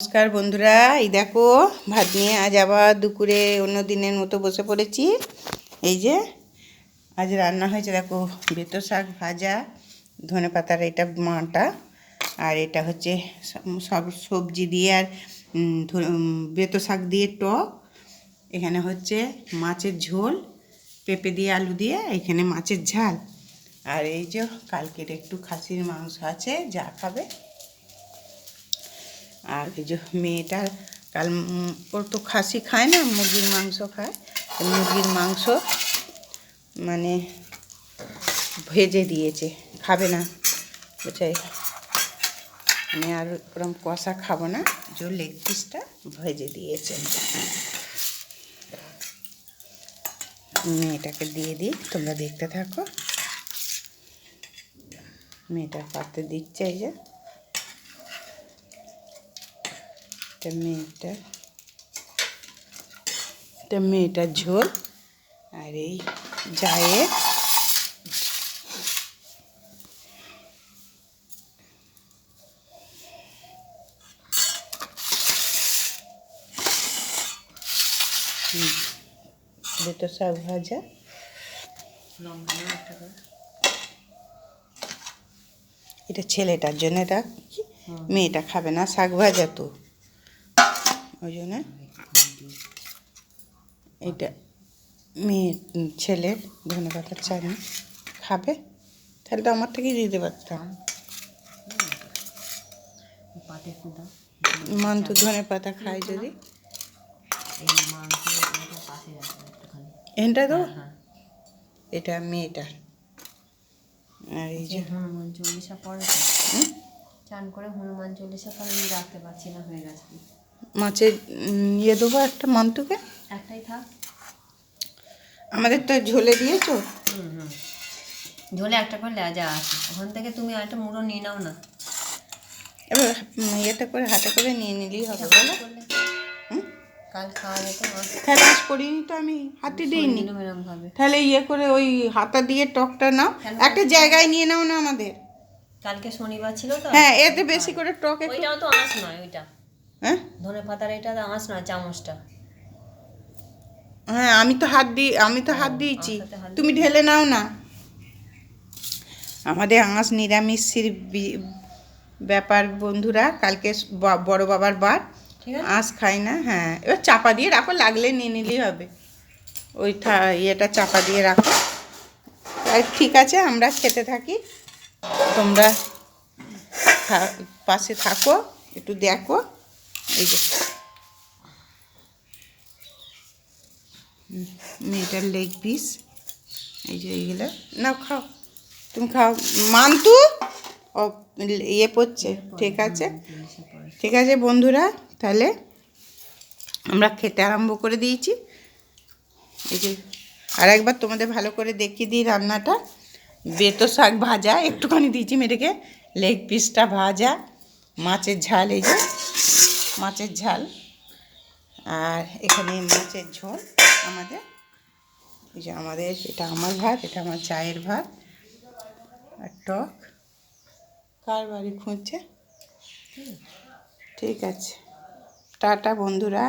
নমস্কার বন্ধুরা, এই দেখো ভাত নিয়ে আজ আবার দুপুরে অন্য দিনের মতো বসে পড়েছি। এই যে আজ রান্না হয়েছে দেখো, বেতো শাক ভাজা, ধনেপাতার এটা মাটা, আর এটা হচ্ছে সব সবজি দিয়ে আর বেতো শাক দিয়ে টক। এখানে হচ্ছে মাছের ঝোল, পেঁপে দিয়ে আলু দিয়ে, এখানে মাছের ঝাল। আর এই যে কালকের একটু খাসির মাংস আছে, যা খাবে। আর এই যে মেয়েটা কাল ওর তো খাসি খায় না, মুরগির মাংস খায়। মুরগির মাংস মানে ভেজে দিয়েছে, খাবে না বুঝাই। আমি আর ওরকম কষা খাবো না, যে লেগ পিসটা ভেজে দিয়েছে। মেয়েটাকে দিয়ে দিই, তোমরা দেখতে থাকো। মেয়েটার পাতে দিচ্ছে, এই যে মেয়েটার ঝোল। আর এই জায়ের বেতো শাক ভাজা, এটা ছেলেটার জন্য, এটা মেয়েটা খাবে না শাক ভাজা, তো ওই জন্য এটা মেয়ে ছেলের ধনেপাতার চাটনি খাবে। তাহলে তো আমার থেকেই দিতে পারতাম। মান্তু ধনেপাতা খায় যদি এটা তো, এটা মেয়েটার। আর এই যে হনুমান চল্লিশা পড়ে, চান করে হনুমান চল্লিশা পড়ে, আমি রাখতে পারছি না, হয়ে গেছে। মাছের ইয়ে দেবো একটা মান্তুকে, একটাই থাক। আমাদের তো ঝোলে দিয়েছো। ঝোলে একটা করে লেজা আছে, ওখান থেকে তুমি একটা মুড়ো নিয়ে নাও না। এবার ইয়েতে করে হাতে করে নিয়ে নিলেই হবে, বলো। কাল খাওয়া যেত মাছ, তাহলে আজ করিনি তো, আমি হাতে দিইনি। তাহলে ইয়ে করে ওই হাতা দিয়ে টকটা নাও, একটা জায়গায় নিয়ে নাও না আমাদের। কালকে শনিবার ছিল তো। হ্যাঁ, এতে বেশি করে টক একটু। ওইটাও তো আঁশ নয়, ওইটা হ্যাঁ ধনেপাতার এটা তো আঁশ নয়, চামচটা। হ্যাঁ, আমি তো হাত দিয়েছি, তুমি ঢেলে নাও না। আমাদের আঁশ নিরামিষের ব্যাপার বন্ধুরা। কালকে বড় বাবার বার, আঁশ খাই না। হ্যাঁ, এবার চাপা দিয়ে রাখো, লাগলে নিয়ে নিলেই হবে। ওই ইয়েটা চাপা দিয়ে রাখো। ঠিক আছে, আমরা খেতে থাকি, তোমরা পাশে থাকো, একটু দেখো। এই যে মেয়েটার লেগ পিস, এই যে এইগুলো নাও, খাও, তুমি খাও। মান্তু ও ইয়ে পড়ছে, ঠিক আছে। ঠিক আছে বন্ধুরা, তাহলে আমরা খেতে আরম্ভ করে দিয়েছি। এই যে আর একবার তোমাদের ভালো করে দেখিয়ে দিই রান্নাটা। বেতো শাক ভাজা একটুখানি দিয়েছি মেয়েটাকে, লেগ পিসটা ভাজা, মাছের ঝাল, এই যে মাছের ঝাল, আর এখানে মাছের ঝোল আমাদের। এই যে আমাদের, এটা আমার ভাত, এটা আমার চায়ের ভাত, আর টক। কার বাড়ি খুঁজছে? ঠিক আছে, টাটা বন্ধুরা।